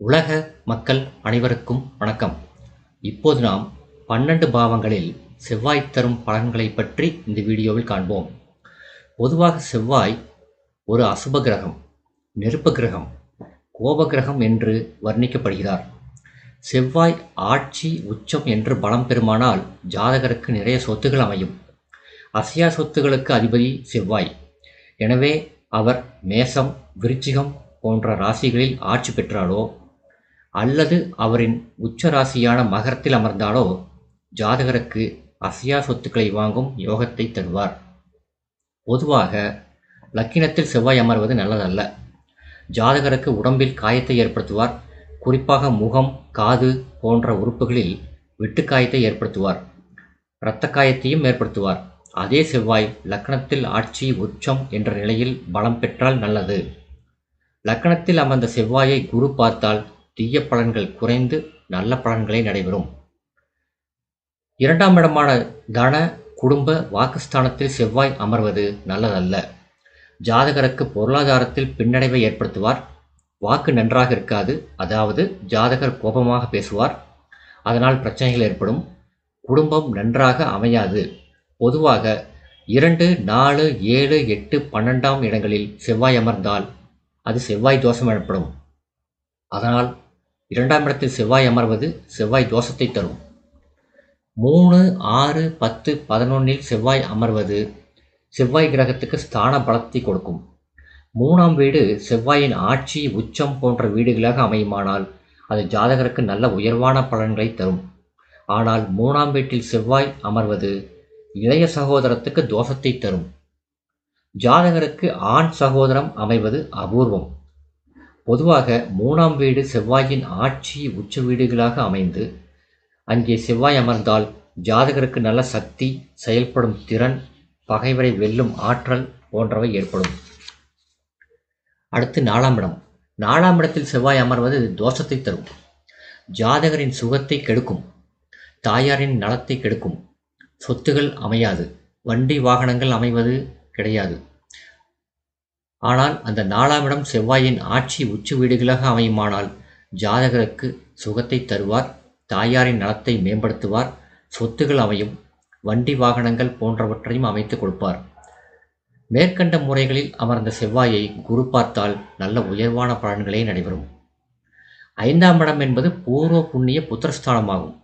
உலக மக்கள் அனைவருக்கும் வணக்கம். இப்போது நாம் 12 பாவங்களில் செவ்வாய் தரும் பலன்களை பற்றி இந்த வீடியோவில் காண்போம். பொதுவாக செவ்வாய் ஒரு அசுப கிரகம், நெருப்பு கிரகம், கோப கிரகம் என்று வர்ணிக்கப்படுகிறார். செவ்வாய் ஆட்சி உச்சம் என்று பலம் பெறுமானால் ஜாதகருக்கு நிறைய சொத்துகள் அமையும். அசையா சொத்துகளுக்கு அதிபதி செவ்வாய். எனவே அவர் மேசம், விருச்சிகம் போன்ற ராசிகளில் ஆட்சி பெற்றாலோ அல்லது அவரின் உச்ச ராசியான மகரத்தில் அமர்ந்தாலோ ஜாதகருக்கு அசையா சொத்துக்களை வாங்கும் யோகத்தை தருவார். பொதுவாக லக்கினத்தில் செவ்வாய் அமர்வது நல்லதல்ல. ஜாதகருக்கு உடம்பில் காயத்தை ஏற்படுத்துவார். குறிப்பாக முகம், காது போன்ற உறுப்புகளில் வெட்டுக்காயத்தை ஏற்படுத்துவார். இரத்த காயத்தையும் ஏற்படுத்துவார். அதே செவ்வாய் லக்னத்தில் ஆட்சி உச்சம் என்ற நிலையில் பலம் பெற்றால் நல்லது. லக்னத்தில் அமர்ந்த செவ்வாயை குரு பார்த்தால் தீய பலன்கள் குறைந்து நல்ல பலன்களே நடைபெறும். 2ஆம் இடமான தன, குடும்ப, வாக்குஸ்தானத்தில் செவ்வாய் அமர்வது நல்லதல்ல. ஜாதகருக்கு பொருளாதாரத்தில் பின்னடைவை ஏற்படுத்துவார். வாக்கு நன்றாக இருக்காது. அதாவது ஜாதகர் கோபமாக பேசுவார். அதனால் பிரச்சனைகள் ஏற்படும். குடும்பம் நன்றாக அமையாது. பொதுவாக 2, 4, 7, 8, 12ஆம் இடங்களில் செவ்வாய் அமர்ந்தால் அது செவ்வாய் தோஷம் எனப்படும். அதனால் 2ஆம் இடத்தில் செவ்வாய் அமர்வது செவ்வாய் தோஷத்தை தரும். 3, 6, 10, 11இல் செவ்வாய் அமர்வது செவ்வாய் கிரகத்துக்கு ஸ்தான பலத்தை கொடுக்கும். 3ஆம் வீடு செவ்வாயின் ஆட்சி, உச்சம் போன்ற வீடுகளாக அமையுமானால் அது ஜாதகருக்கு நல்ல உயர்வான பலன்களை தரும். ஆனால் 3ஆம் வீட்டில் செவ்வாய் அமர்வது இளைய சகோதரத்துக்கு தோஷத்தை தரும். ஜாதகருக்கு ஆண் சகோதரம் அமைவது அபூர்வம். பொதுவாக 3ஆம் வீடு செவ்வாயின் ஆட்சி, உச்ச வீடுகளாக அமைந்து அங்கே செவ்வாய் அமர்ந்தால் ஜாதகருக்கு நல்ல சக்தி, செயல்படும் திறன், பகைவரை வெல்லும் ஆற்றல் போன்றவை ஏற்படும். அடுத்து 4ஆம் இடம். 4ஆம் இடத்தில் செவ்வாய் அமர்வது தோஷத்தை தரும். ஜாதகரின் சுகத்தை கெடுக்கும். தாயாரின் நலத்தை கெடுக்கும். சொத்துகள் அமையாது. வண்டி வாகனங்கள் அமைவது கிடையாது. ஆனால் அந்த 4ஆம் இடம் செவ்வாயின் ஆட்சி, உச்ச வீடுகளாக அமையுமானால் ஜாதகருக்கு சுகத்தை தருவார். தாயாரின் நலத்தை மேம்படுத்துவார். சொத்துகள் அமையும். வண்டி வாகனங்கள் போன்றவற்றையும் அமைத்து கொடுப்பார். மேற்கண்ட முறைகளில் அமர்ந்த செவ்வாயை குரு பார்த்தால் நல்ல உயர்வான பலன்களே நடைபெறும். 5ஆம் இடம் என்பது பூர்வ புண்ணிய புத்திரஸ்தானமாகும்.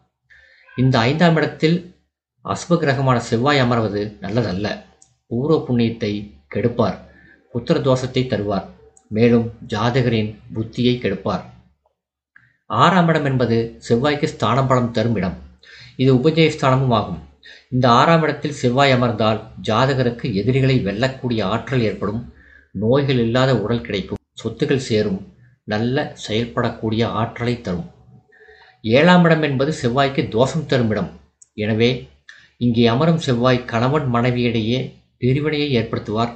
இந்த 5ஆம் இடத்தில் அசுப கிரகமான செவ்வாய் அமர்வது நல்லதல்ல. பூர்வ புண்ணியத்தை கெடுப்பார். புத்திர தோஷத்தை தருவார். மேலும் ஜாதகரின் புத்தியை கெடுப்பார். 6ஆம் இடம் என்பது செவ்வாய்க்கு ஸ்தான பலம் தரும் இடம். இது உபஜயஸ்தானமும் ஆகும். இந்த 6ஆம் இடத்தில் செவ்வாய் அமர்ந்தால் ஜாதகருக்கு எதிரிகளை வெல்லக்கூடிய ஆற்றல் ஏற்படும். நோய்கள் இல்லாத உடல் கிடைக்கும். சொத்துக்கள் சேரும். நல்ல செயல்படக்கூடிய ஆற்றலை தரும். 7ஆம் இடம் என்பது செவ்வாய்க்கு தோஷம் தரும் இடம். எனவே இங்கே அமரும் செவ்வாய் கணவன் மனைவியிடையே பிரிவினையை ஏற்படுத்துவார்.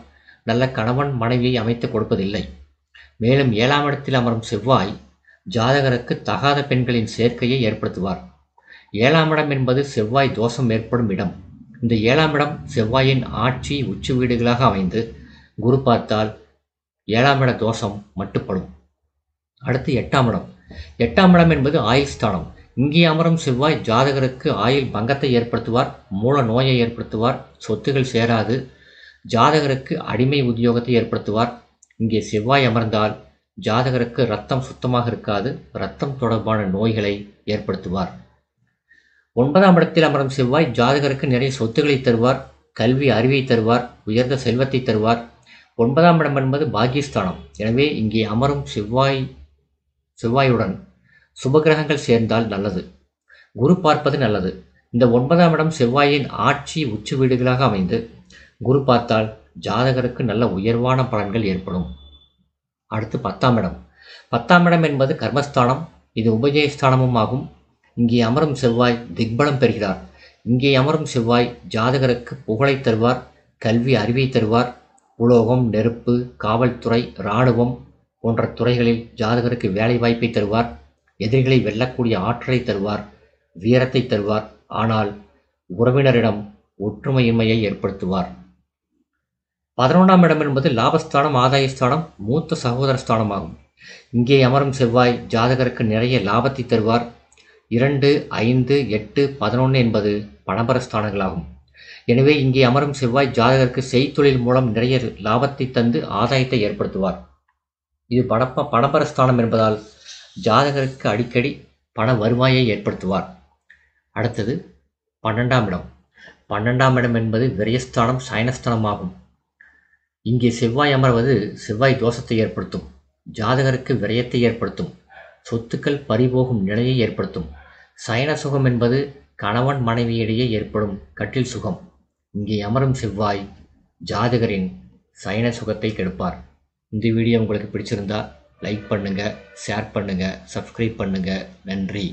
நல்ல கணவன் மனைவியை அமைத்து கொடுப்பதில்லை. மேலும் 7ஆம் இடத்தில் அமரும் செவ்வாய் ஜாதகருக்கு தகாத பெண்களின் சேர்க்கையை ஏற்படுத்துவார். 7ஆம் இடம் என்பது செவ்வாய் தோஷம் ஏற்படும் இடம். இந்த 7ஆம் இடம் செவ்வாயின் ஆட்சி, உச்ச வீடுகளாக அமைந்து குரு பார்த்தால் 7ஆம் இட தோஷம் மட்டுப்படும். அடுத்து 8ஆம் இடம். 8ஆம் இடம் என்பது ஆயுள் ஸ்தானம். இங்கே அமரும் செவ்வாய் ஜாதகருக்கு ஆயுள் பங்கத்தை ஏற்படுத்துவார். மூல நோயை ஏற்படுத்துவார். சொத்துகள் சேராது. ஜாதகருக்கு அடிமை உத்தியோகத்தை ஏற்படுத்துவார். இங்கே செவ்வாய் அமர்ந்தால் ஜாதகருக்கு இரத்தம் சுத்தமாக இருக்காது. இரத்தம் தொடர்பான நோய்களை ஏற்படுத்துவார். 9ஆம் இடத்தில் அமரும் செவ்வாய் ஜாதகருக்கு நிறைய சொத்துக்களை தருவார். கல்வி அறிவை தருவார். உயர்ந்த செல்வத்தை தருவார். 9ஆம் இடம் என்பது பாக்கியஸ்தானம். எனவே இங்கே அமரும் செவ்வாயுடன் சுபகிரகங்கள் சேர்ந்தால் நல்லது. குரு பார்ப்பது நல்லது. இந்த 9ஆம் இடம் செவ்வாயின் ஆட்சி, உச்ச வீடுகளாக அமைந்து குரு பார்த்தால் ஜாதகருக்கு நல்ல உயர்வான பலன்கள் ஏற்படும். அடுத்து 10ஆம் இடம். 10ஆம் இடம் என்பது கர்மஸ்தானம். இது உபஜயஸ்தானமும் ஆகும். இங்கே அமரும் செவ்வாய் திக்பலம் பெறுகிறார். இங்கே அமரும் செவ்வாய் ஜாதகருக்கு புகழை தருவார். கல்வி அறிவை தருவார். உலோகம், நெருப்பு, காவல்துறை, இராணுவம் போன்ற துறைகளில் ஜாதகருக்கு வேலை வாய்ப்பை தருவார். எதிரிகளை வெல்லக்கூடிய ஆற்றலை தருவார். வீரத்தை தருவார். ஆனால் உறவினரிடம் ஒற்றுமையின்மையை ஏற்படுத்துவார். 11ஆம் இடம் என்பது லாபஸ்தானம், ஆதாயஸ்தானம், மூத்த சகோதர ஸ்தானமாகும். இங்கே அமரும் செவ்வாய் ஜாதகருக்கு நிறைய லாபத்தை தருவார். 2, 5, 8, 11 என்பது பணபர ஸ்தானங்களாகும். எனவே இங்கே அமரும் செவ்வாய் ஜாதகருக்கு செய்தொழில் மூலம் நிறைய லாபத்தை தந்து ஆதாயத்தை ஏற்படுத்துவார். இது பணபர ஸ்தானம் என்பதால் ஜாதகருக்கு அடிக்கடி பண வருவாயை ஏற்படுத்துவார். அடுத்தது 12ஆம் இடம். 12ஆம் இடம் என்பது விரயஸ்தானம், சயனஸ்தானமாகும். இங்கே செவ்வாய் அமர்வது செவ்வாய் தோஷத்தை ஏற்படுத்தும். ஜாதகருக்கு விரயத்தை ஏற்படுத்தும். சொத்துக்கள் பறிபோகும் நிலையை ஏற்படுத்தும். சயன சுகம் என்பது கணவன் மனைவியிடையே ஏற்படும் கட்டில் சுகம். இங்கே அமரும் செவ்வாய் ஜாதகரின் சயன சுகத்தை கெடுப்பார். இந்த வீடியோ உங்களுக்கு பிடிச்சிருந்தா லைக் பண்ணுங்கள், ஷேர் பண்ணுங்கள், சப்ஸ்கிரைப் பண்ணுங்கள். நன்றி.